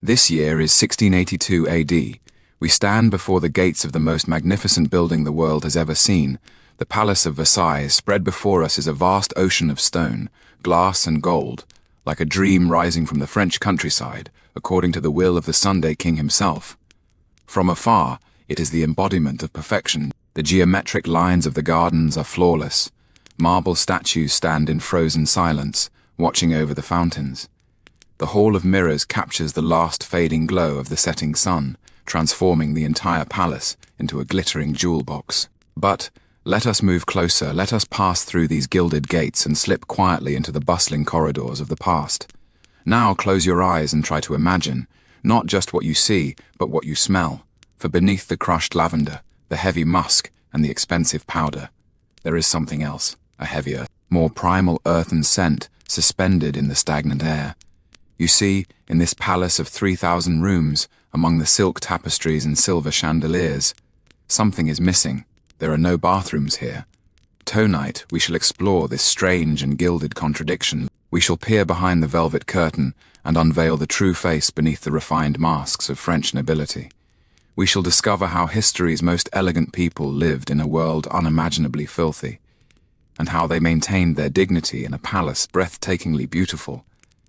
This year is 1682 AD. We stand before the gates of the most magnificent building the world has ever seen. The Palace of Versailles. Spread before us is a vast ocean of stone, glass and gold, like a dream rising from the French countryside, according to the will of the Sunday King himself. From afar, it is the embodiment of perfection. The geometric lines of the gardens are flawless. Marble statues stand in frozen silence, watching over the fountains. The Hall of Mirrors captures the last fading glow of the setting sun, transforming the entire palace into a glittering jewel box. But let us move closer. Let us pass through these gilded gates and slip quietly into the bustling corridors of the past. Now close your eyes and try to imagine, not just what you see, but what you smell. For beneath the crushed lavender, the heavy musk, and the expensive powder, there is something else, a heavier, more primal earthen scent, suspended in the stagnant air. You see, in this palace of 3,000 rooms, among the silk tapestries and silver chandeliers, something is missing. There are no bathrooms here. Tonight, we shall explore this strange and gilded contradiction. We shall peer behind the velvet curtain and unveil the true face beneath the refined masks of French nobility. We shall discover how history's most elegant people lived in a world unimaginably filthy, and how they maintained their dignity in a palace breathtakingly beautiful,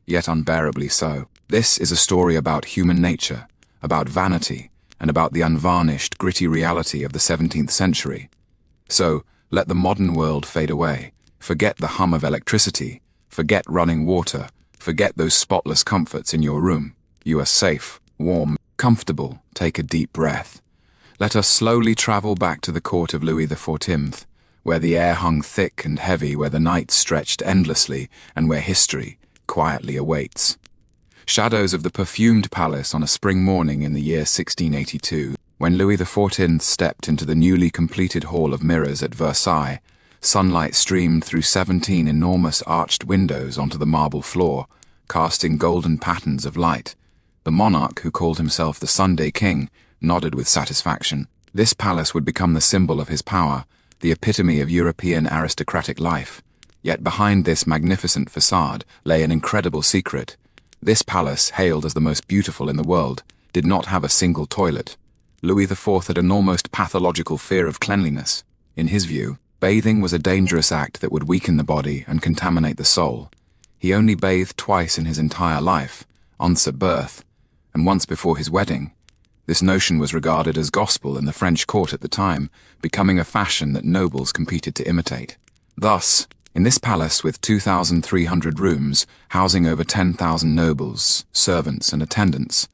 yet unbearably so. This is a story about human nature, about vanity, and about the unvarnished, gritty reality of the 17th century. So, let the modern world fade away. Forget the hum of electricity. Forget running water. Forget those spotless comforts in your room. You are safe, warm, comfortable. Take a deep breath. Let us slowly travel back to the court of Louis XIV, where the air hung thick and heavy, where the night stretched endlessly, and where history quietly awaits. Shadows of the perfumed palace on a spring morning in the year 1682, when Louis XIV stepped into the newly completed Hall of Mirrors at Versailles. Sunlight streamed through 17 enormous arched windows onto the marble floor, casting golden patterns of light. The monarch, who called himself the Sunday King, nodded with satisfaction. This palace would become the symbol of his power, the epitome of European aristocratic life. Yet behind this magnificent facade lay an incredible secret. This palace, hailed as the most beautiful in the world, did not have a single toilet. Louis XIV had an almost pathological fear of cleanliness. In his view, bathing was a dangerous act that would weaken the body and contaminate the soul. He only bathed twice in his entire life, once at birth, and once before his wedding. This notion was regarded as gospel in the French court at the time, becoming a fashion that nobles competed to imitate. Thus, in this palace with 2,300 rooms, housing over 10,000 nobles, servants and attendants,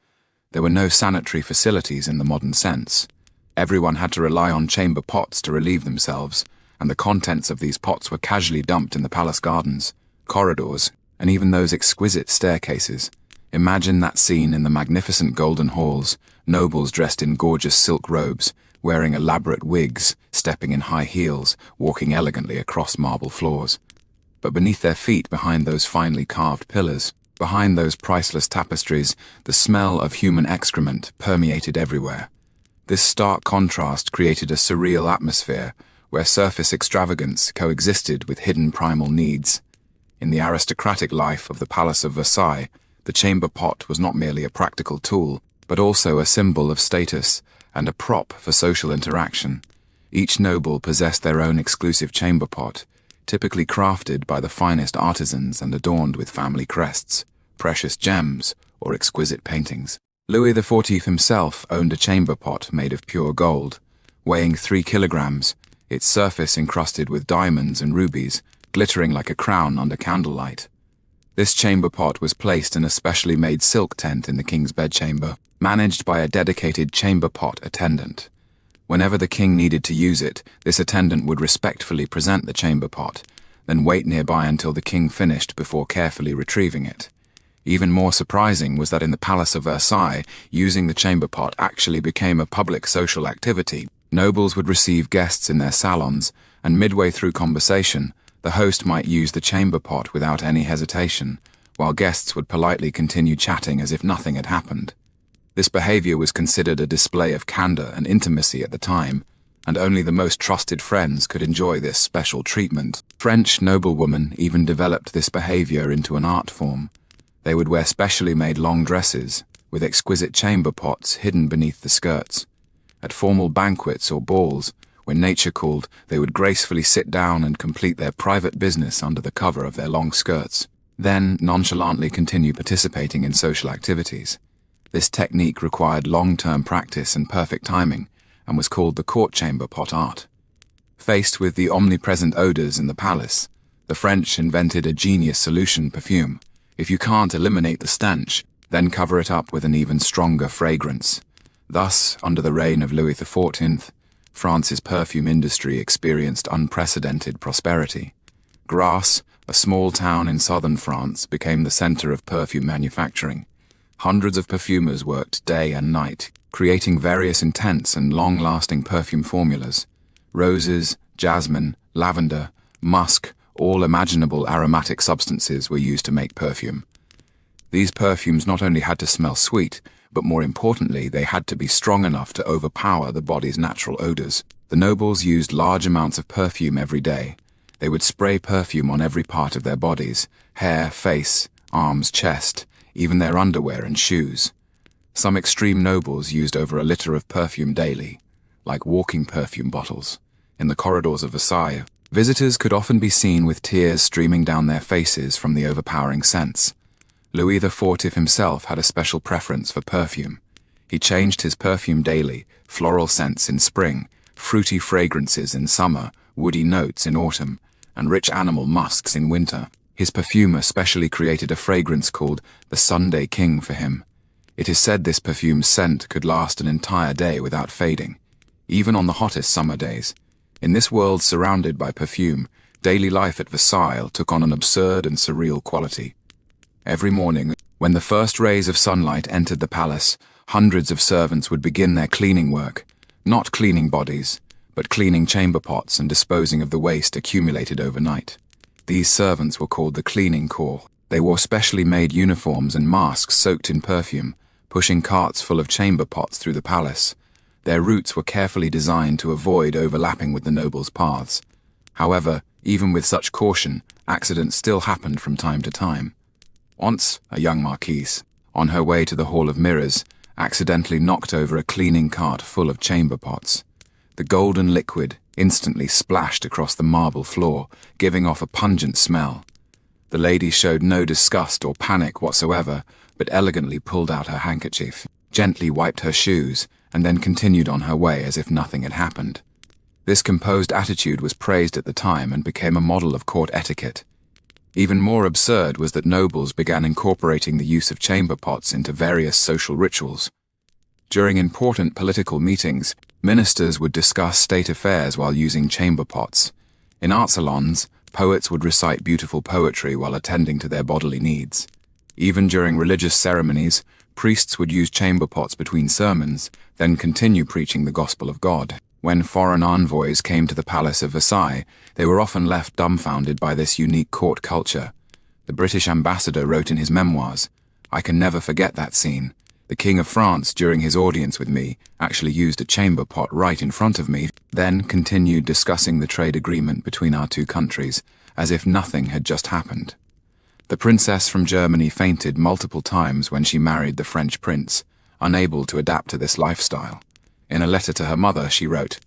there were no sanitary facilities in the modern sense. Everyone had to rely on chamber pots to relieve themselves, and the contents of these pots were casually dumped in the palace gardens, corridors, and even those exquisite staircases. Imagine that scene in the magnificent golden halls, nobles dressed in gorgeous silk robes, wearing elaborate wigs, stepping in high heels, walking elegantly across marble floors. But beneath their feet, behind those finely carved pillars, behind those priceless tapestries, the smell of human excrement permeated everywhere. This stark contrast created a surreal atmosphere, where surface extravagance coexisted with hidden primal needs. In the aristocratic life of the Palace of Versailles, the chamber pot was not merely a practical tool, but also a symbol of status and a prop for social interaction. Each noble possessed their own exclusive chamber pot, typically crafted by the finest artisans and adorned with family crests, precious gems, or exquisite paintings. Louis XIV himself owned a chamber pot made of pure gold, weighing 3 kilograms, its surface encrusted with diamonds and rubies, glittering like a crown under candlelight. This chamber pot was placed in a specially made silk tent in the king's bedchamber, managed by a dedicated chamber pot attendant. Whenever the king needed to use it, this attendant would respectfully present the chamber pot, then wait nearby until the king finished before carefully retrieving it. Even more surprising was that in the Palace of Versailles, using the chamber pot actually became a public social activity. Nobles would receive guests in their salons, and midway through conversation, the host might use the chamber pot without any hesitation, while guests would politely continue chatting as if nothing had happened. This behavior was considered a display of candor and intimacy at the time, and only the most trusted friends could enjoy this special treatment. French noblewomen even developed this behavior into an art form. They would wear specially made long dresses, with exquisite chamber pots hidden beneath the skirts. At formal banquets or balls, when nature called, they would gracefully sit down and complete their private business under the cover of their long skirts, then nonchalantly continue participating in social activities. This technique required long-term practice and perfect timing, and was called the court chamber pot art. Faced with the omnipresent odors in the palace, the French invented a genius solution: perfume. If you can't eliminate the stench, then cover it up with an even stronger fragrance. Thus, under the reign of Louis XIV, France's perfume industry experienced unprecedented prosperity. Grasse, a small town in southern France, became the center of perfume manufacturing. Hundreds of perfumers worked day and night, creating various intense and long-lasting perfume formulas. Roses, jasmine, lavender, musk, all imaginable aromatic substances were used to make perfume. These perfumes not only had to smell sweet, but more importantly, they had to be strong enough to overpower the body's natural odors. The nobles used large amounts of perfume every day. They would spray perfume on every part of their bodies: hair, face, arms, chest, even their underwear and shoes. Some extreme nobles used over a liter of perfume daily, like walking perfume bottles. In the corridors of Versailles, visitors could often be seen with tears streaming down their faces from the overpowering scents. Louis XIV himself had a special preference for perfume. He changed his perfume daily: floral scents in spring, fruity fragrances in summer, woody notes in autumn, and rich animal musks in winter. His perfumer specially created a fragrance called the Sunday King for him. It is said this perfume's scent could last an entire day without fading, even on the hottest summer days. In this world surrounded by perfume, daily life at Versailles took on an absurd and surreal quality. Every morning, when the first rays of sunlight entered the palace, hundreds of servants would begin their cleaning work, not cleaning bodies, but cleaning chamber pots and disposing of the waste accumulated overnight. These servants were called the cleaning corps. They wore specially made uniforms and masks soaked in perfume, pushing carts full of chamber pots through the palace. Their routes were carefully designed to avoid overlapping with the nobles' paths. However, even with such caution, accidents still happened from time to time. Once, a young marquise, on her way to the Hall of Mirrors, accidentally knocked over a cleaning cart full of chamber pots. The golden liquid instantly splashed across the marble floor, giving off a pungent smell. The lady showed no disgust or panic whatsoever, but elegantly pulled out her handkerchief, gently wiped her shoes, and then continued on her way as if nothing had happened. This composed attitude was praised at the time and became a model of court etiquette. Even more absurd was that nobles began incorporating the use of chamber pots into various social rituals. During important political meetings, ministers would discuss state affairs while using chamber pots. In art salons, poets would recite beautiful poetry while attending to their bodily needs. Even during religious ceremonies, priests would use chamber pots between sermons, then continue preaching the gospel of God. When foreign envoys came to the Palace of Versailles, they were often left dumbfounded by this unique court culture. The British ambassador wrote in his memoirs, "I can never forget that scene. The King of France, during his audience with me, actually used a chamber pot right in front of me," then continued discussing the trade agreement between our two countries, as if nothing had just happened. The princess from Germany fainted multiple times when she married the French prince, unable to adapt to this lifestyle. In a letter to her mother, she wrote,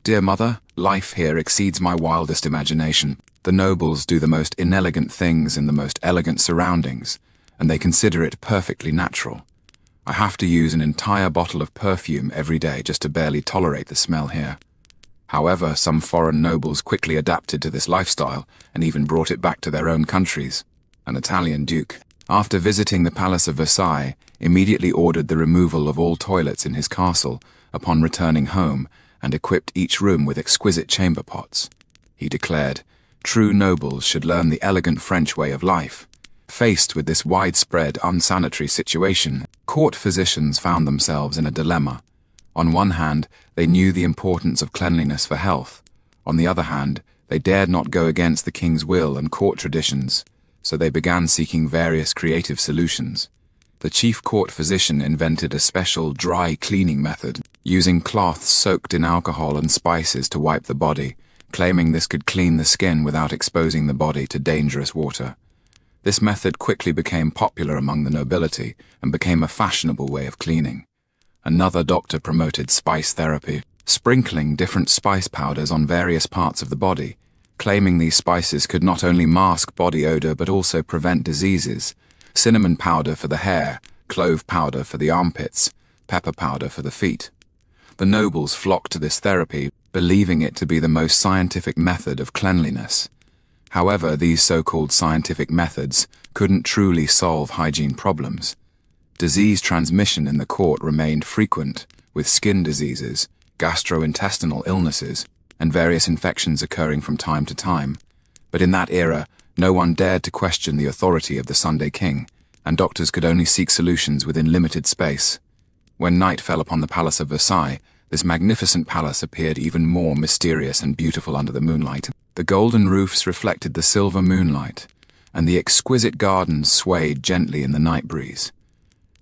"Dear mother, life here exceeds my wildest imagination. The nobles do the most inelegant things in the most elegant surroundings, and they consider it perfectly natural. I have to use an entire bottle of perfume every day just to barely tolerate the smell here." However, some foreign nobles quickly adapted to this lifestyle and even brought it back to their own countries. An Italian duke, after visiting the Palace of Versailles, immediately ordered the removal of all toilets in his castle upon returning home and equipped each room with exquisite chamber pots. He declared, "True nobles should learn the elegant French way of life." Faced with this widespread unsanitary situation, court physicians found themselves in a dilemma. On one hand, they knew the importance of cleanliness for health. On the other hand, they dared not go against the king's will and court traditions, so they began seeking various creative solutions. The chief court physician invented a special dry cleaning method, using cloths soaked in alcohol and spices to wipe the body, claiming this could clean the skin without exposing the body to dangerous water. This method quickly became popular among the nobility and became a fashionable way of cleaning. Another doctor promoted spice therapy, sprinkling different spice powders on various parts of the body, claiming these spices could not only mask body odor but also prevent diseases. Cinnamon powder for the hair, clove powder for the armpits, pepper powder for the feet. The nobles flocked to this therapy, believing it to be the most scientific method of cleanliness. However, these so-called scientific methods couldn't truly solve hygiene problems. Disease transmission in the court remained frequent, with skin diseases, gastrointestinal illnesses, and various infections occurring from time to time. But in that era, no one dared to question the authority of the Sunday King, and doctors could only seek solutions within limited space. When night fell upon the palace of Versailles, this magnificent palace appeared even more mysterious and beautiful under the moonlight. The golden roofs reflected the silver moonlight, and the exquisite gardens swayed gently in the night breeze.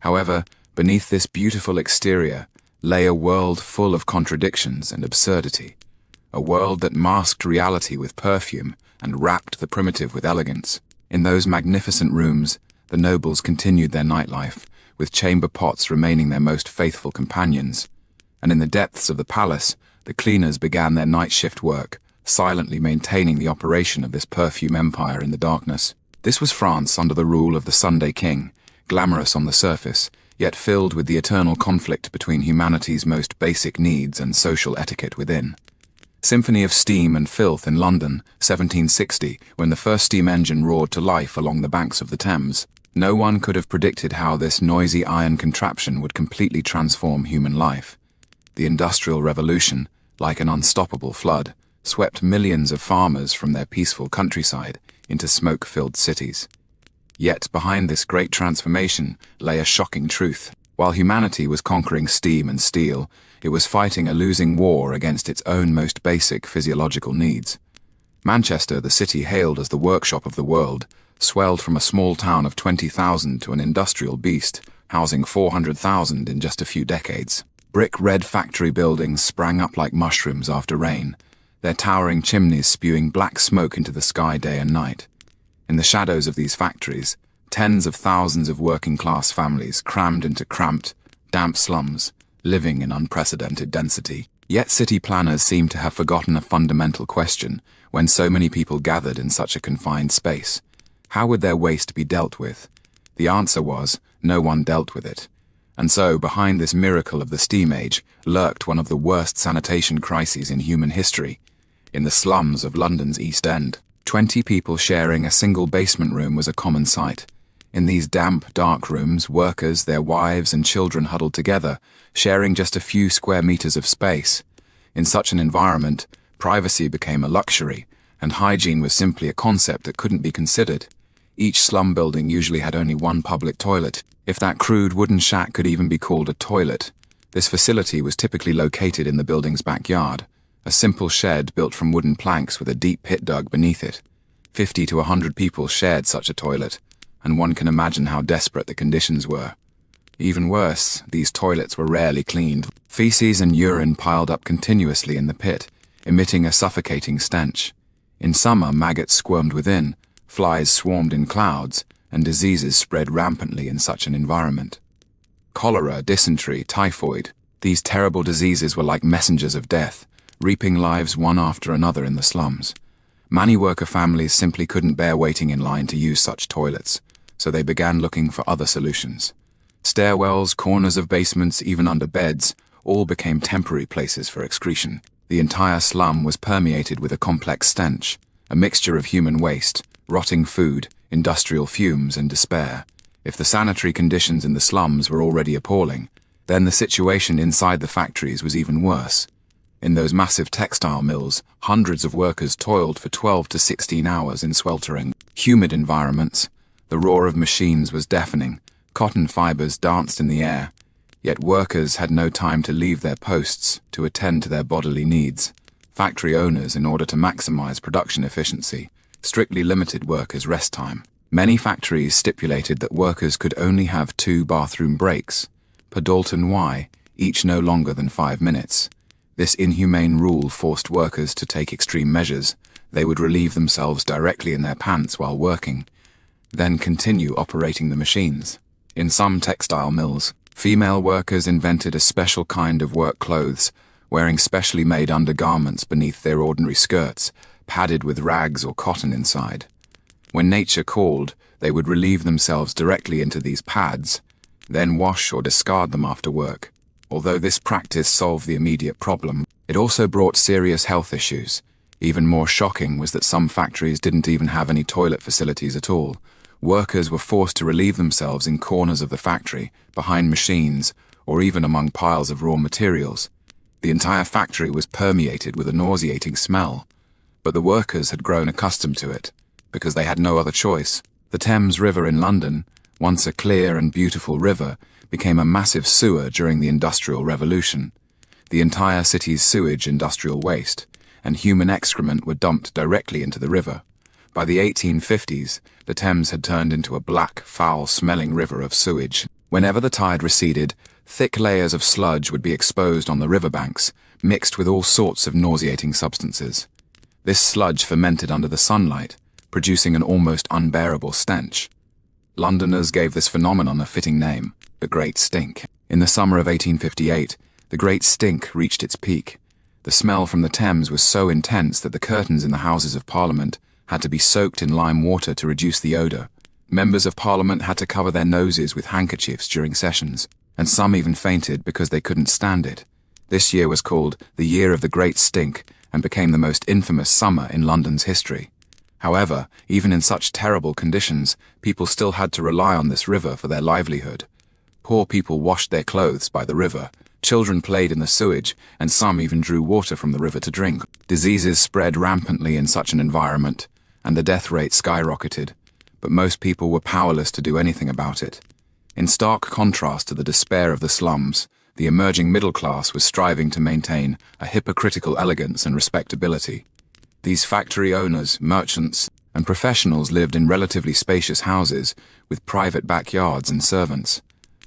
However, beneath this beautiful exterior lay a world full of contradictions and absurdity, a world that masked reality with perfume and wrapped the primitive with elegance. In those magnificent rooms, the nobles continued their nightlife, with chamber pots remaining their most faithful companions. And in the depths of the palace, the cleaners began their night shift work, silently maintaining the operation of this perfume empire in the darkness. This was France under the rule of the Sunday King, glamorous on the surface, yet filled with the eternal conflict between humanity's most basic needs and social etiquette within. Symphony of Steam and Filth in London, 1760, when the first steam engine roared to life along the banks of the Thames. No one could have predicted how this noisy iron contraption would completely transform human life. The Industrial Revolution, like an unstoppable flood, swept millions of farmers from their peaceful countryside into smoke-filled cities. Yet behind this great transformation lay a shocking truth. While humanity was conquering steam and steel, it was fighting a losing war against its own most basic physiological needs. Manchester, the city hailed as the workshop of the world, swelled from a small town of 20,000 to an industrial beast, housing 400,000 in just a few decades. Brick-red factory buildings sprang up like mushrooms after rain, their towering chimneys spewing black smoke into the sky day and night. In the shadows of these factories, tens of thousands of working-class families crammed into cramped, damp slums, living in unprecedented density. Yet city planners seem to have forgotten a fundamental question when so many people gathered in such a confined space. How would their waste be dealt with? The answer was, no one dealt with it. And so, behind this miracle of the steam age, lurked one of the worst sanitation crises in human history. In the slums of London's East End, 20 people sharing a single basement room was a common sight. In these damp, dark rooms, workers, their wives and children huddled together, sharing just a few square meters of space. In such an environment, privacy became a luxury, and hygiene was simply a concept that couldn't be considered. Each slum building usually had only one public toilet, if that crude wooden shack could even be called a toilet. This facility was typically located in the building's backyard, a simple shed built from wooden planks with a deep pit dug beneath it. 50 to 100 people shared such a toilet, and one can imagine how desperate the conditions were. Even worse, these toilets were rarely cleaned. Feces and urine piled up continuously in the pit, emitting a suffocating stench. In summer, maggots squirmed within, flies swarmed in clouds, and diseases spread rampantly in such an environment. Cholera, dysentery, typhoid, these terrible diseases were like messengers of death, reaping lives one after another in the slums. Many worker families simply couldn't bear waiting in line to use such toilets, so they began looking for other solutions. Stairwells, corners of basements, even under beds, all became temporary places for excretion. The entire slum was permeated with a complex stench, a mixture of human waste, rotting food, industrial fumes, and despair. If the sanitary conditions in the slums were already appalling, then the situation inside the factories was even worse. In those massive textile mills, hundreds of workers toiled for 12 to 16 hours in sweltering, humid environments. The roar of machines was deafening, cotton fibers danced in the air, yet workers had no time to leave their posts to attend to their bodily needs. Factory owners, in order to maximize production efficiency, strictly limited workers' rest time. Many factories stipulated that workers could only have 2 bathroom breaks, per Dalton Y, each no longer than 5 minutes. This inhumane rule forced workers to take extreme measures. They would relieve themselves directly in their pants while working. then continue operating the machines. In some textile mills, female workers invented a special kind of work clothes, wearing specially made undergarments beneath their ordinary skirts, padded with rags or cotton inside. When nature called, they would relieve themselves directly into these pads, then wash or discard them after work. Although this practice solved the immediate problem, it also brought serious health issues. Even more shocking was that some factories didn't even have any toilet facilities at all. Workers were forced to relieve themselves in corners of the factory, behind machines, or even among piles of raw materials. The entire factory was permeated with a nauseating smell, but the workers had grown accustomed to it, because they had no other choice. The Thames River in London, once a clear and beautiful river, became a massive sewer during the Industrial Revolution. The entire city's sewage, industrial waste, and human excrement were dumped directly into the river. By the 1850s, the Thames had turned into a black, foul-smelling river of sewage. Whenever the tide receded, thick layers of sludge would be exposed on the riverbanks, mixed with all sorts of nauseating substances. This sludge fermented under the sunlight, producing an almost unbearable stench. Londoners gave this phenomenon a fitting name, the Great Stink. In the summer of 1858, the Great Stink reached its peak. The smell from the Thames was so intense that the curtains in the Houses of Parliament had to be soaked in lime water to reduce the odour. Members of Parliament had to cover their noses with handkerchiefs during sessions, and some even fainted because they couldn't stand it. This year was called the Year of the Great Stink and became the most infamous summer in London's history. However, even in such terrible conditions, people still had to rely on this river for their livelihood. Poor people washed their clothes by the river, children played in the sewage, and some even drew water from the river to drink. Diseases spread rampantly in such an environment, and the death rate skyrocketed, but most people were powerless to do anything about it. In stark contrast to the despair of the slums, the emerging middle class was striving to maintain a hypocritical elegance and respectability. These factory owners, merchants, and professionals lived in relatively spacious houses with private backyards and servants.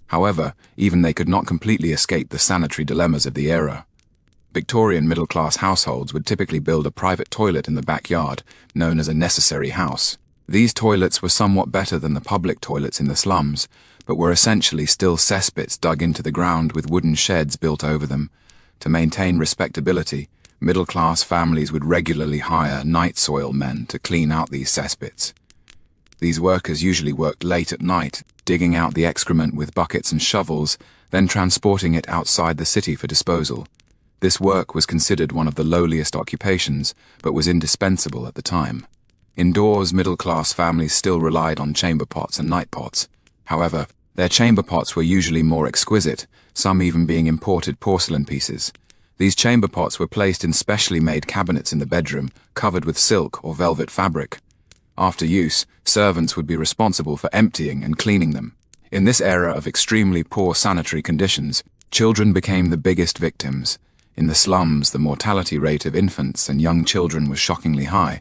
However, even they could not completely escape the sanitary dilemmas of the era. Victorian middle-class households would typically build a private toilet in the backyard, known as a necessary house. These toilets were somewhat better than the public toilets in the slums, but were essentially still cesspits dug into the ground with wooden sheds built over them. To maintain respectability, middle-class families would regularly hire night soil men to clean out these cesspits. These workers usually worked late at night, digging out the excrement with buckets and shovels, then transporting it outside the city for disposal. This work was considered one of the lowliest occupations, but was indispensable at the time. Indoors, middle-class families still relied on chamber pots and night pots. However, their chamber pots were usually more exquisite, some even being imported porcelain pieces. These chamber pots were placed in specially made cabinets in the bedroom, covered with silk or velvet fabric. After use, servants would be responsible for emptying and cleaning them. In this era of extremely poor sanitary conditions, children became the biggest victims. In the slums, the mortality rate of infants and young children was shockingly high.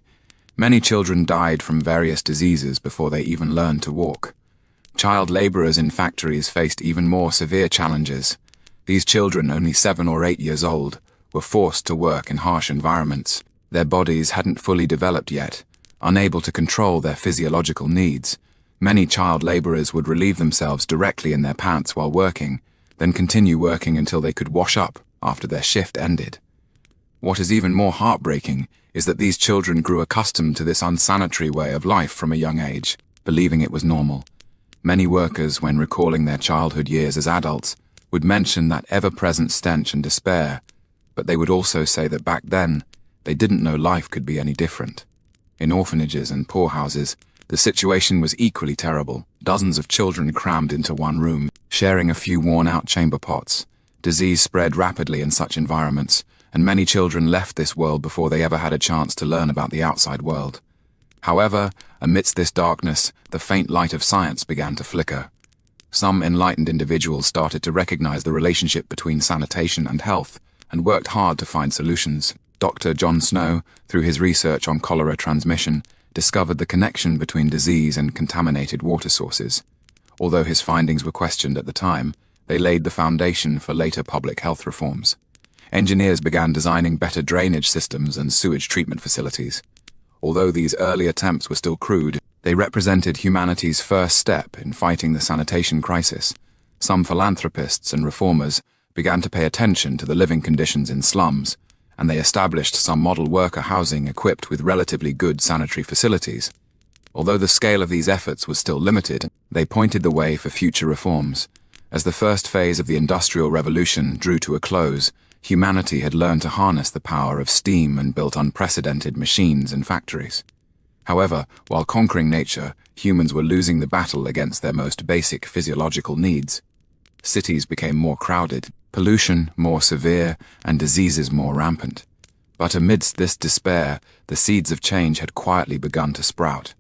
Many children died from various diseases before they even learned to walk. Child laborers in factories faced even more severe challenges. These children, only 7 or 8 years old, were forced to work in harsh environments. Their bodies hadn't fully developed yet, unable to control their physiological needs. Many child laborers would relieve themselves directly in their pants while working, then continue working until they could wash up after their shift ended. What is even more heartbreaking is that these children grew accustomed to this unsanitary way of life from a young age, believing it was normal. Many workers, when recalling their childhood years as adults, would mention that ever-present stench and despair, but they would also say that back then, they didn't know life could be any different. In orphanages and poorhouses, the situation was equally terrible. Dozens of children crammed into one room, sharing a few worn-out chamber pots. Disease spread rapidly in such environments, and many children left this world before they ever had a chance to learn about the outside world. However, amidst this darkness, the faint light of science began to flicker. Some enlightened individuals started to recognize the relationship between sanitation and health, and worked hard to find solutions. Dr. John Snow, through his research on cholera transmission, discovered the connection between disease and contaminated water sources. Although his findings were questioned at the time, they laid the foundation for later public health reforms. Engineers began designing better drainage systems and sewage treatment facilities. Although these early attempts were still crude, They represented humanity's first step in fighting the sanitation crisis. Some philanthropists and reformers began to pay attention to the living conditions in slums, and they established some model worker housing equipped with relatively good sanitary facilities. Although the scale of these efforts was still limited, they pointed the way for future reforms. As the first phase of the Industrial Revolution drew to a close, humanity had learned to harness the power of steam and built unprecedented machines and factories. However, while conquering nature, humans were losing the battle against their most basic physiological needs. Cities became more crowded, pollution more severe, and diseases more rampant. But amidst this despair, the seeds of change had quietly begun to sprout.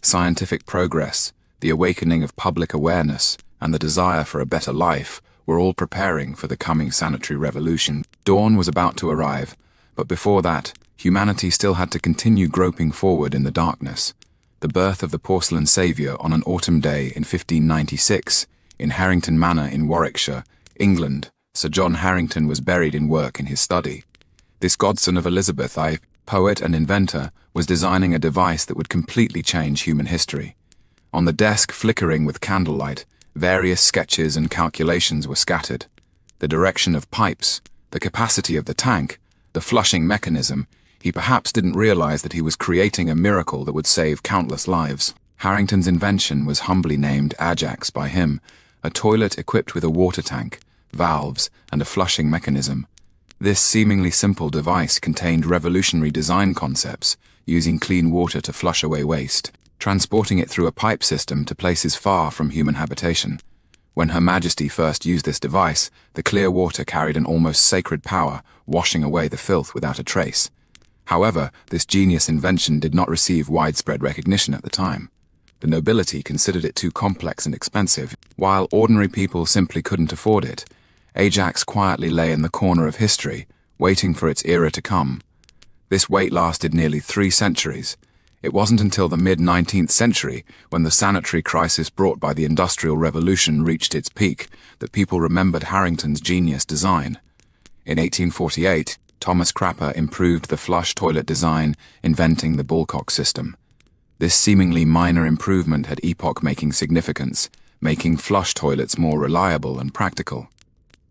Scientific progress, the awakening of public awareness, and the desire for a better life were all preparing for the coming sanitary revolution. Dawn was about to arrive, but before that, humanity still had to continue groping forward in the darkness. The birth of the porcelain saviour on an autumn day in 1596, in Harrington Manor in Warwickshire, England. Sir John Harrington was buried in work in his study. This godson of Elizabeth I, poet and inventor, was designing a device that would completely change human history. On the desk, flickering with candlelight, various sketches and calculations were scattered. The direction of pipes, the capacity of the tank, the flushing mechanism. He perhaps didn't realize that he was creating a miracle that would save countless lives. Harrington's invention was humbly named Ajax by him, a toilet equipped with a water tank, valves, and a flushing mechanism. This seemingly simple device contained revolutionary design concepts, using clean water to flush away waste, transporting it through a pipe system to places far from human habitation. When Her Majesty first used this device, the clear water carried an almost sacred power, washing away the filth without a trace. However, this genius invention did not receive widespread recognition at the time. The nobility considered it too complex and expensive, while ordinary people simply couldn't afford it. Ajax quietly lay in the corner of history, waiting for its era to come. This wait lasted nearly 3 centuries. It wasn't until the mid-19th century, when the sanitary crisis brought by the Industrial Revolution reached its peak, that people remembered Harrington's genius design. In 1848, Thomas Crapper improved the flush toilet design, inventing the Bullcock system. This seemingly minor improvement had epoch-making significance, making flush toilets more reliable and practical.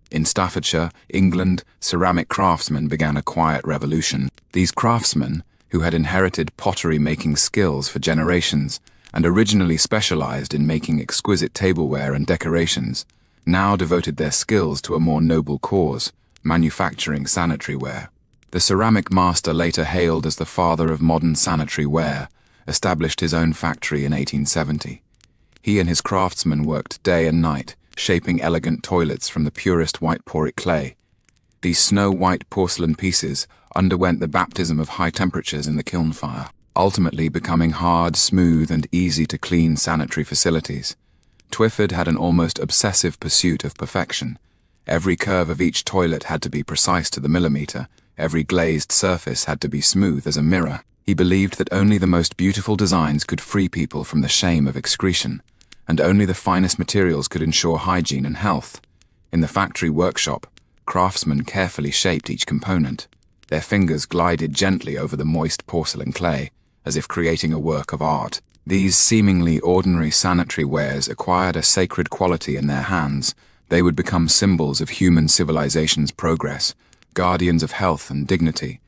In Staffordshire, England, ceramic craftsmen began a quiet revolution. These craftsmen, who had inherited pottery-making skills for generations and originally specialized in making exquisite tableware and decorations, now devoted their skills to a more noble cause, manufacturing sanitary ware. The ceramic master, later hailed as the father of modern sanitary ware, established his own factory in 1870. He and his craftsmen worked day and night, shaping elegant toilets from the purest white poric clay. These snow-white porcelain pieces underwent the baptism of high temperatures in the kiln fire, ultimately becoming hard, smooth, and easy to clean sanitary facilities. Twyford had an almost obsessive pursuit of perfection. Every curve of each toilet had to be precise to the millimeter. Every glazed surface had to be smooth as a mirror. He believed that only the most beautiful designs could free people from the shame of excretion, and only the finest materials could ensure hygiene and health. In the factory workshop, craftsmen carefully shaped each component. Their fingers glided gently over the moist porcelain clay, as if creating a work of art. These seemingly ordinary sanitary wares acquired a sacred quality in their hands. They would become symbols of human civilization's progress, guardians of health and dignity.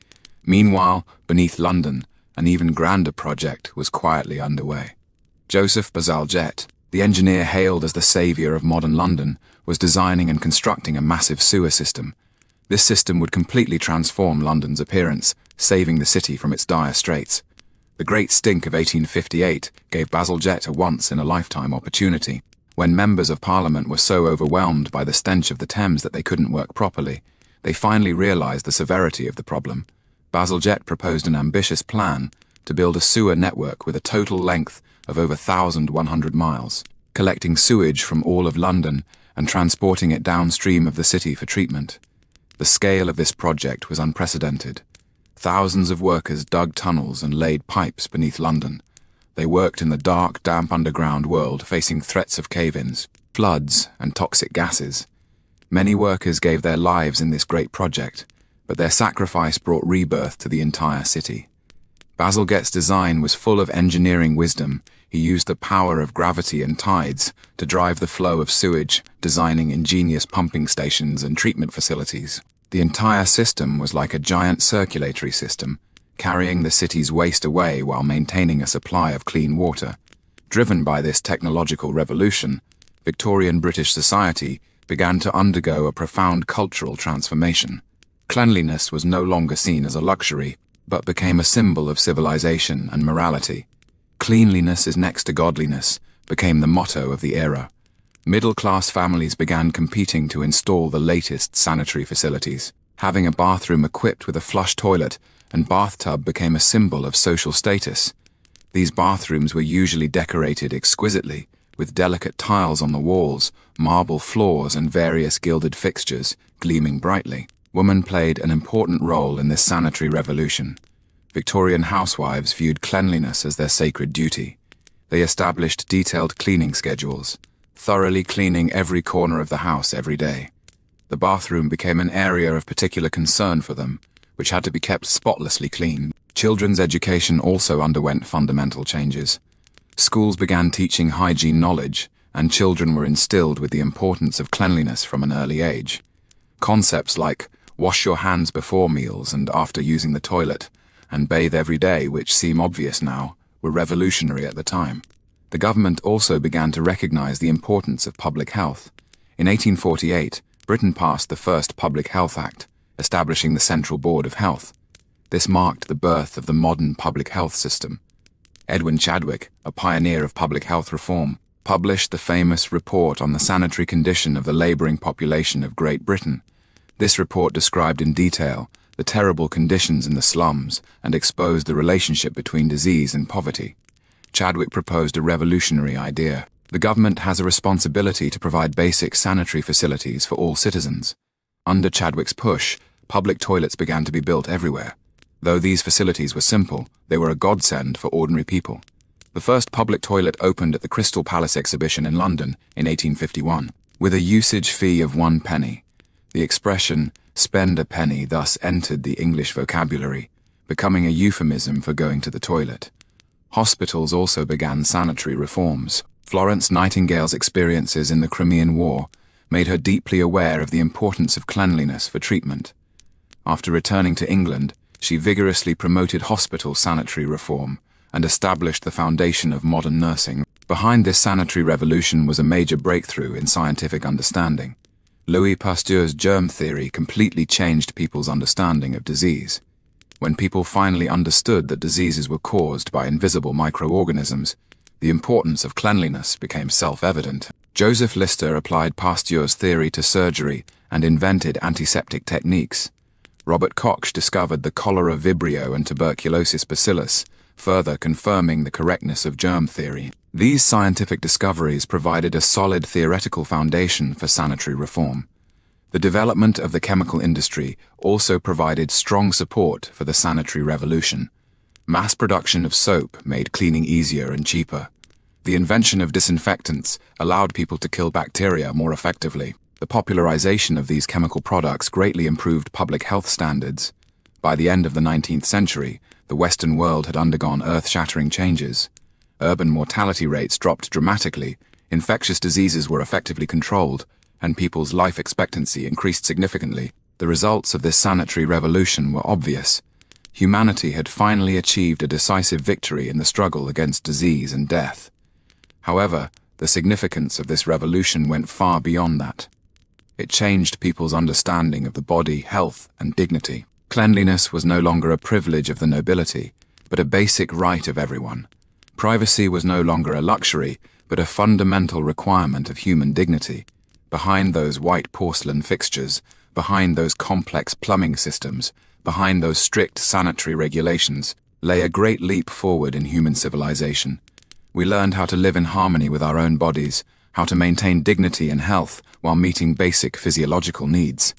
Meanwhile, beneath London, an even grander project was quietly underway. Joseph Bazalgette, the engineer hailed as the savior of modern London, was designing and constructing a massive sewer system. This system would completely transform London's appearance, saving the city from its dire straits. The Great Stink of 1858 gave Bazalgette a once-in-a-lifetime opportunity. When members of Parliament were so overwhelmed by the stench of the Thames that they couldn't work properly, they finally realized the severity of the problem. Bazalgette proposed an ambitious plan to build a sewer network with a total length of over 1,100 miles, collecting sewage from all of London and transporting it downstream of the city for treatment. The scale of this project was unprecedented. Thousands of workers dug tunnels and laid pipes beneath London. They worked in the dark, damp underground world, facing threats of cave-ins, floods, and toxic gases. Many workers gave their lives in this great project, but their sacrifice brought rebirth to the entire city. Bazalgette's design was full of engineering wisdom. He used the power of gravity and tides to drive the flow of sewage, designing ingenious pumping stations and treatment facilities. The entire system was like a giant circulatory system, carrying the city's waste away while maintaining a supply of clean water. Driven by this technological revolution, Victorian British society began to undergo a profound cultural transformation. Cleanliness was no longer seen as a luxury, but became a symbol of civilization and morality. Cleanliness is next to godliness became the motto of the era. Middle-class families began competing to install the latest sanitary facilities. Having a bathroom equipped with a flush toilet and bathtub became a symbol of social status. These bathrooms were usually decorated exquisitely, with delicate tiles on the walls, marble floors, and various gilded fixtures gleaming brightly. Women played an important role in this sanitary revolution. Victorian housewives viewed cleanliness as their sacred duty. They established detailed cleaning schedules, thoroughly cleaning every corner of the house every day. The bathroom became an area of particular concern for them, which had to be kept spotlessly clean. Children's education also underwent fundamental changes. Schools began teaching hygiene knowledge, and children were instilled with the importance of cleanliness from an early age. Concepts like wash your hands before meals and after using the toilet, and bathe every day, which seem obvious now, were revolutionary at the time. The government also began to recognize the importance of public health. In 1848, Britain passed the first Public Health Act, establishing the Central Board of Health. This marked the birth of the modern public health system. Edwin Chadwick, a pioneer of public health reform, published the famous report on the sanitary condition of the laboring population of Great Britain. This report described in detail the terrible conditions in the slums and exposed the relationship between disease and poverty. Chadwick proposed a revolutionary idea. The government has a responsibility to provide basic sanitary facilities for all citizens. Under Chadwick's push, public toilets began to be built everywhere. Though these facilities were simple, they were a godsend for ordinary people. The first public toilet opened at the Crystal Palace exhibition in London in 1851, with a usage fee of 1 penny. The expression, "spend a penny," thus entered the English vocabulary, becoming a euphemism for going to the toilet. Hospitals also began sanitary reforms. Florence Nightingale's experiences in the Crimean War made her deeply aware of the importance of cleanliness for treatment. After returning to England, she vigorously promoted hospital sanitary reform and established the foundation of modern nursing. Behind this sanitary revolution was a major breakthrough in scientific understanding. Louis Pasteur's germ theory completely changed people's understanding of disease. When people finally understood that diseases were caused by invisible microorganisms, the importance of cleanliness became self-evident. Joseph Lister applied Pasteur's theory to surgery and invented antiseptic techniques. Robert Koch discovered the cholera vibrio and tuberculosis bacillus, further confirming the correctness of germ theory. These scientific discoveries provided a solid theoretical foundation for sanitary reform. The development of the chemical industry also provided strong support for the sanitary revolution. Mass production of soap made cleaning easier and cheaper. The invention of disinfectants allowed people to kill bacteria more effectively. The popularization of these chemical products greatly improved public health standards. By the end of the 19th century, the Western world had undergone earth-shattering changes. Urban mortality rates dropped dramatically, infectious diseases were effectively controlled, and people's life expectancy increased significantly. The results of this sanitary revolution were obvious. Humanity had finally achieved a decisive victory in the struggle against disease and death. However, the significance of this revolution went far beyond that. It changed people's understanding of the body, health, and dignity. Cleanliness was no longer a privilege of the nobility, but a basic right of everyone. Privacy was no longer a luxury, but a fundamental requirement of human dignity. Behind those white porcelain fixtures, behind those complex plumbing systems, behind those strict sanitary regulations, lay a great leap forward in human civilization. We learned how to live in harmony with our own bodies, how to maintain dignity and health while meeting basic physiological needs.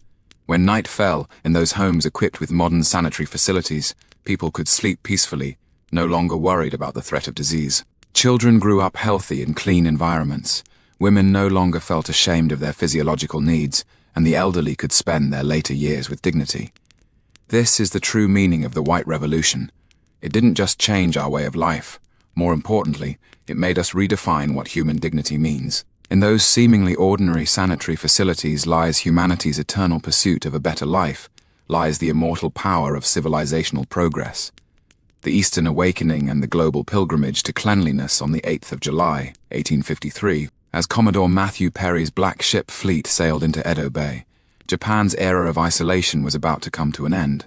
When night fell, in those homes equipped with modern sanitary facilities, people could sleep peacefully, no longer worried about the threat of disease. Children grew up healthy in clean environments. Women no longer felt ashamed of their physiological needs, and the elderly could spend their later years with dignity. This is the true meaning of the White Revolution. It didn't just change our way of life. More importantly, it made us redefine what human dignity means. In those seemingly ordinary sanitary facilities lies humanity's eternal pursuit of a better life, lies the immortal power of civilizational progress. The Eastern Awakening and the global pilgrimage to cleanliness on the 8th of July, 1853, as Commodore Matthew Perry's black ship fleet sailed into Edo Bay. Japan's era of isolation was about to come to an end.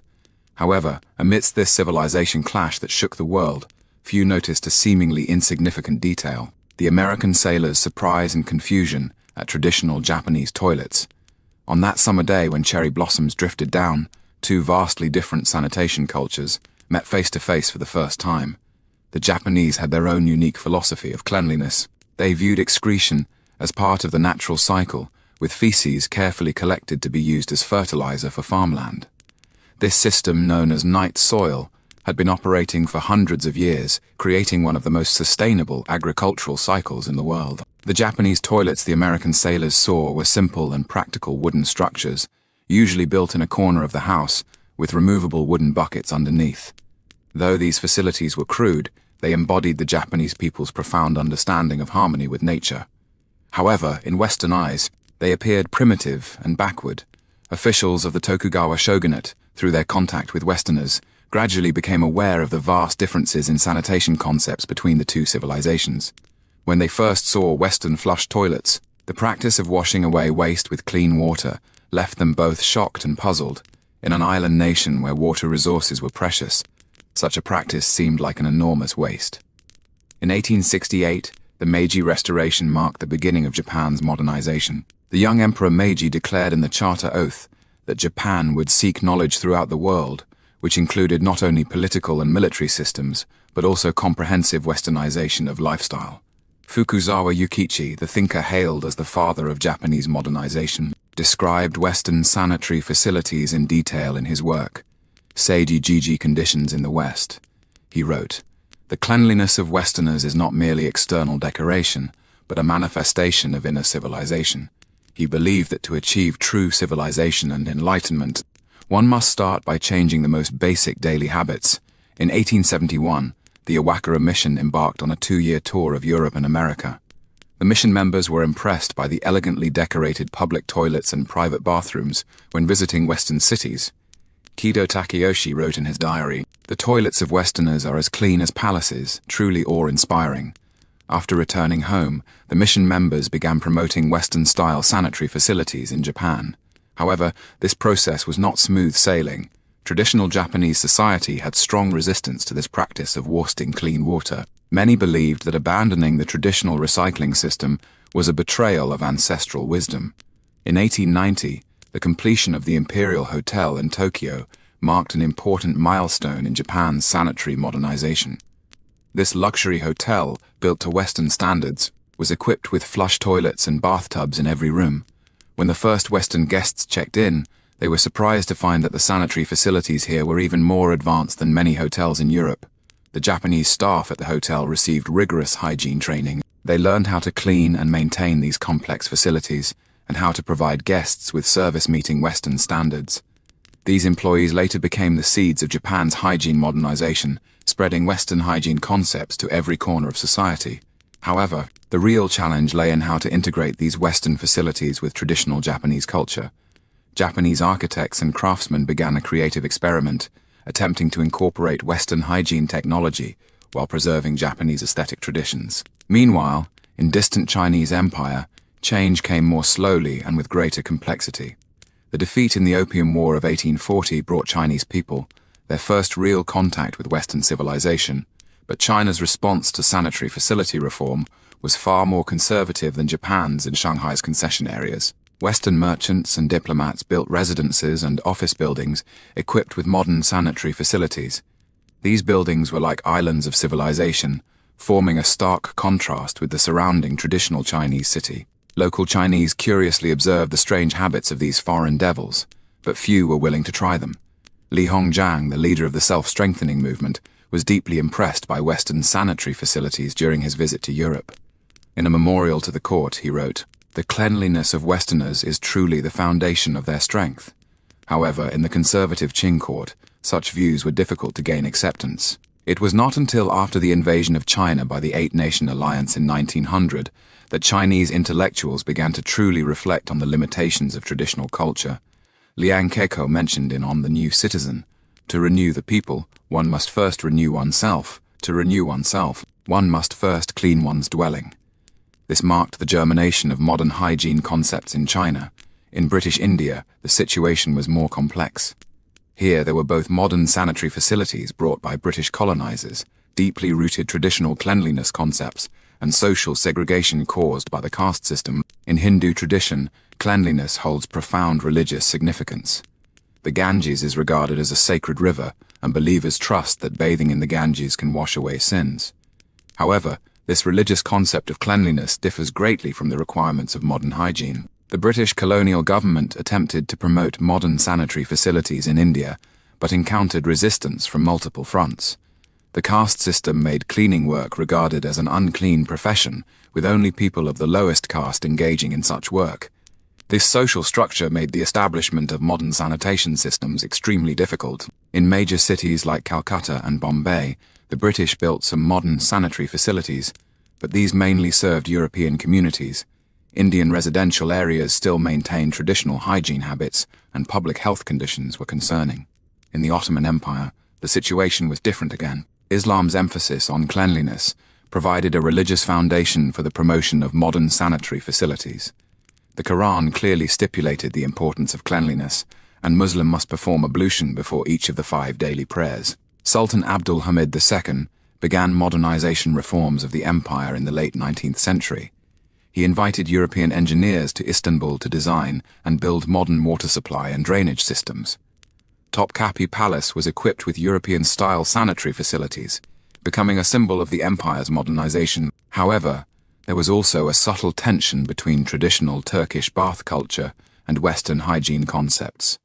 However, amidst this civilization clash that shook the world, few noticed a seemingly insignificant detail: the American sailors' surprise and confusion at traditional Japanese toilets. On that summer day when cherry blossoms drifted down, two vastly different sanitation cultures met face to face for the first time. The Japanese had their own unique philosophy of cleanliness. They viewed excretion as part of the natural cycle, with feces carefully collected to be used as fertilizer for farmland. This system, known as night soil, had been operating for hundreds of years, creating one of the most sustainable agricultural cycles in the world. The Japanese toilets the American sailors saw were simple and practical wooden structures, usually built in a corner of the house, with removable wooden buckets underneath. Though these facilities were crude, they embodied the Japanese people's profound understanding of harmony with nature. However, in Western eyes, they appeared primitive and backward. Officials of the Tokugawa shogunate, through their contact with Westerners, gradually became aware of the vast differences in sanitation concepts between the two civilizations. When they first saw Western flush toilets, the practice of washing away waste with clean water left them both shocked and puzzled. In an island nation where water resources were precious, such a practice seemed like an enormous waste. In 1868, the Meiji Restoration marked the beginning of Japan's modernization. The young Emperor Meiji declared in the Charter Oath that Japan would seek knowledge throughout the world, which included not only political and military systems, but also comprehensive westernization of lifestyle. Fukuzawa Yukichi, the thinker hailed as the father of Japanese modernization, described Western sanitary facilities in detail in his work, Seiji Jiji Conditions in the West. He wrote, "The cleanliness of Westerners is not merely external decoration, but a manifestation of inner civilization." He believed that to achieve true civilization and enlightenment, one must start by changing the most basic daily habits. In 1871, the Iwakura mission embarked on a 2-year tour of Europe and America. The mission members were impressed by the elegantly decorated public toilets and private bathrooms when visiting Western cities. Kido Takayoshi wrote in his diary, "The toilets of Westerners are as clean as palaces, truly awe-inspiring." After returning home, the mission members began promoting Western-style sanitary facilities in Japan. However, this process was not smooth sailing. Traditional Japanese society had strong resistance to this practice of wasting clean water. Many believed that abandoning the traditional recycling system was a betrayal of ancestral wisdom. In 1890, the completion of the Imperial Hotel in Tokyo marked an important milestone in Japan's sanitary modernization. This luxury hotel, built to Western standards, was equipped with flush toilets and bathtubs in every room. When the first Western guests checked in, they were surprised to find that the sanitary facilities here were even more advanced than many hotels in Europe. The Japanese staff at the hotel received rigorous hygiene training. They learned how to clean and maintain these complex facilities, and how to provide guests with service meeting Western standards. These employees later became the seeds of Japan's hygiene modernization, spreading Western hygiene concepts to every corner of society. However, the real challenge lay in how to integrate these Western facilities with traditional Japanese culture. Japanese architects and craftsmen began a creative experiment, attempting to incorporate Western hygiene technology while preserving Japanese aesthetic traditions. Meanwhile, in distant Chinese Empire, change came more slowly and with greater complexity. The defeat in the Opium War of 1840 brought Chinese people their first real contact with Western civilization, but China's response to sanitary facility reform was far more conservative than Japan's in Shanghai's concession areas. Western merchants and diplomats built residences and office buildings equipped with modern sanitary facilities. These buildings were like islands of civilization, forming a stark contrast with the surrounding traditional Chinese city. Local Chinese curiously observed the strange habits of these foreign devils, but few were willing to try them. Li Hongjiang, the leader of the self-strengthening movement, was deeply impressed by Western sanitary facilities during his visit to Europe. In a memorial to the court, he wrote, "The cleanliness of Westerners is truly the foundation of their strength." However, in the conservative Qing court, such views were difficult to gain acceptance. It was not until after the invasion of China by the Eight-Nation Alliance in 1900 that Chinese intellectuals began to truly reflect on the limitations of traditional culture. Liang Keko mentioned in On the New Citizen, "To renew the people, one must first renew oneself. To renew oneself, one must first clean one's dwelling." This marked the germination of modern hygiene concepts in China. In British India, the situation was more complex. Here there were both modern sanitary facilities brought by British colonizers, deeply rooted traditional cleanliness concepts, and social segregation caused by the caste system. In Hindu tradition, cleanliness holds profound religious significance. The Ganges is regarded as a sacred river, and believers trust that bathing in the Ganges can wash away sins. However, this religious concept of cleanliness differs greatly from the requirements of modern hygiene. The British colonial government attempted to promote modern sanitary facilities in India, but encountered resistance from multiple fronts. The caste system made cleaning work regarded as an unclean profession, with only people of the lowest caste engaging in such work. This social structure made the establishment of modern sanitation systems extremely difficult. In major cities like Calcutta and Bombay, the British built some modern sanitary facilities, but these mainly served European communities. Indian residential areas still maintained traditional hygiene habits, and public health conditions were concerning. In the Ottoman Empire, the situation was different again. Islam's emphasis on cleanliness provided a religious foundation for the promotion of modern sanitary facilities. The Quran clearly stipulated the importance of cleanliness, and Muslim must perform ablution before each of the 5 daily prayers. Sultan Abdul Hamid II began modernization reforms of the empire in the late 19th century. He invited European engineers to Istanbul to design and build modern water supply and drainage systems. Topkapi Palace was equipped with European-style sanitary facilities, becoming a symbol of the empire's modernization. However, there was also a subtle tension between traditional Turkish bath culture and Western hygiene concepts.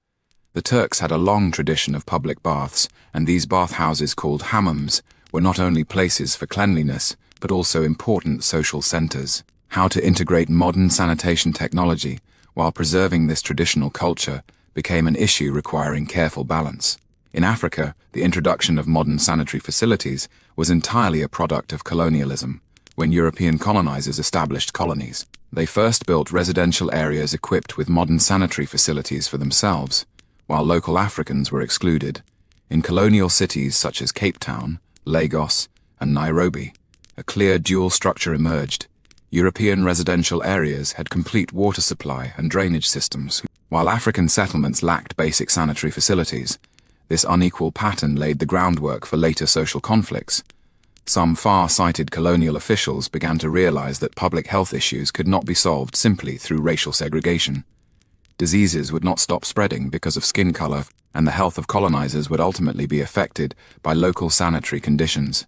The Turks had a long tradition of public baths, and these bathhouses called hammams were not only places for cleanliness, but also important social centers. How to integrate modern sanitation technology while preserving this traditional culture became an issue requiring careful balance. In Africa, the introduction of modern sanitary facilities was entirely a product of colonialism. When European colonizers established colonies, they first built residential areas equipped with modern sanitary facilities for themselves, while local Africans were excluded. In colonial cities such as Cape Town, Lagos, and Nairobi, a clear dual structure emerged. European residential areas had complete water supply and drainage systems, while African settlements lacked basic sanitary facilities. This unequal pattern laid the groundwork for later social conflicts. Some far-sighted colonial officials began to realize that public health issues could not be solved simply through racial segregation. Diseases would not stop spreading because of skin color, and the health of colonizers would ultimately be affected by local sanitary conditions.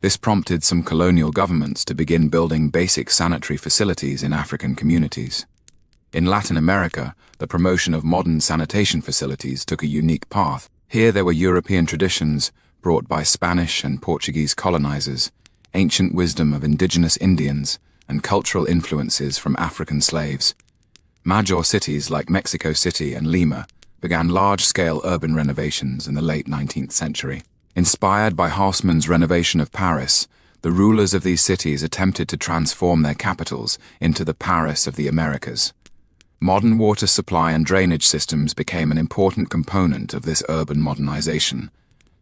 This prompted some colonial governments to begin building basic sanitary facilities in African communities. In Latin America, the promotion of modern sanitation facilities took a unique path. Here there were European traditions brought by Spanish and Portuguese colonizers, ancient wisdom of indigenous Indians, and cultural influences from African slaves. Major cities like Mexico City and Lima began large-scale urban renovations in the late 19th century. Inspired by Haussmann's renovation of Paris, the rulers of these cities attempted to transform their capitals into the Paris of the Americas. Modern water supply and drainage systems became an important component of this urban modernization.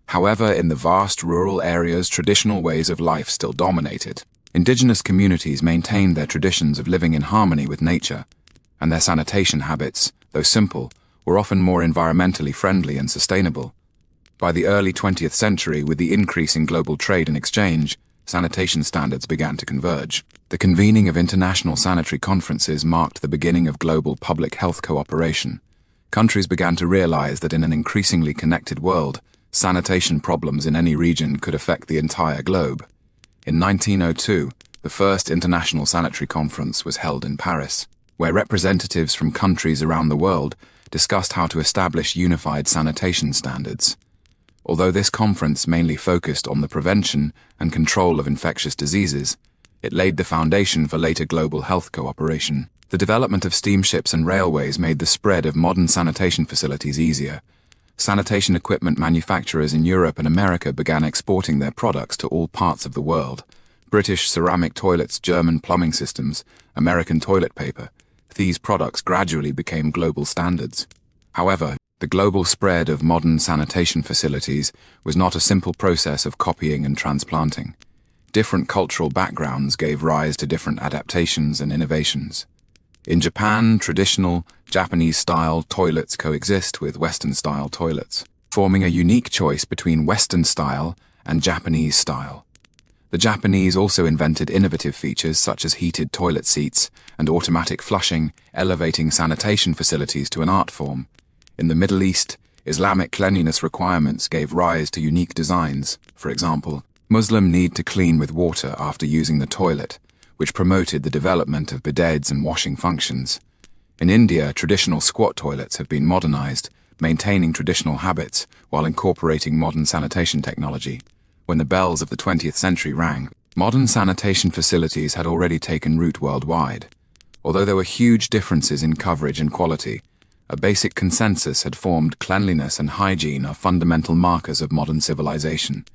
However, in the vast rural areas, traditional ways of life still dominated. Indigenous communities maintained their traditions of living in harmony with nature, and their sanitation habits, though simple, were often more environmentally friendly and sustainable. By the early 20th century, with the increase in global trade and exchange, sanitation standards began to converge. The convening of international sanitary conferences marked the beginning of global public health cooperation. Countries began to realize that in an increasingly connected world, sanitation problems in any region could affect the entire globe. In 1902, the first International Sanitary Conference was held in Paris, where representatives from countries around the world discussed how to establish unified sanitation standards. Although this conference mainly focused on the prevention and control of infectious diseases, it laid the foundation for later global health cooperation. The development of steamships and railways made the spread of modern sanitation facilities easier. sanitation equipment manufacturers in Europe and America began exporting their products to all parts of the world. British ceramic toilets, German plumbing systems, American toilet paper. These products gradually became global standards. However, the global spread of modern sanitation facilities was not a simple process of copying and transplanting. Different cultural backgrounds gave rise to different adaptations and innovations. In Japan, traditional Japanese-style toilets coexist with Western-style toilets, forming a unique choice between Western-style and Japanese-style. The Japanese also invented innovative features such as heated toilet seats and automatic flushing, elevating sanitation facilities to an art form. In the Middle East, Islamic cleanliness requirements gave rise to unique designs. For example, Muslim need to clean with water after using the toilet, which promoted the development of bidets and washing functions. In India, traditional squat toilets have been modernized, maintaining traditional habits while incorporating modern sanitation technology. When the bells of the 20th century rang, modern sanitation facilities had already taken root worldwide. Although there were huge differences in coverage and quality, a basic consensus had formed. Cleanliness and hygiene are fundamental markers of modern civilization.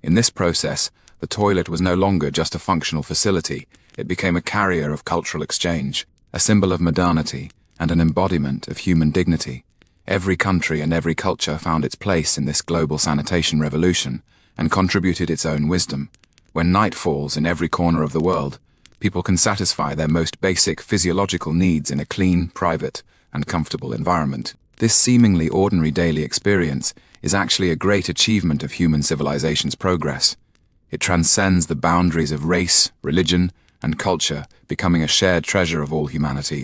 In this process, the toilet was no longer just a functional facility, it became a carrier of cultural exchange, a symbol of modernity, and an embodiment of human dignity. Every country and every culture found its place in this global sanitation revolution, and contributed its own wisdom. When night falls in every corner of the world, people can satisfy their most basic physiological needs in a clean, private, and comfortable environment. This seemingly ordinary daily experience is actually a great achievement of human civilization's progress. It transcends the boundaries of race, religion, and culture, becoming a shared treasure of all humanity.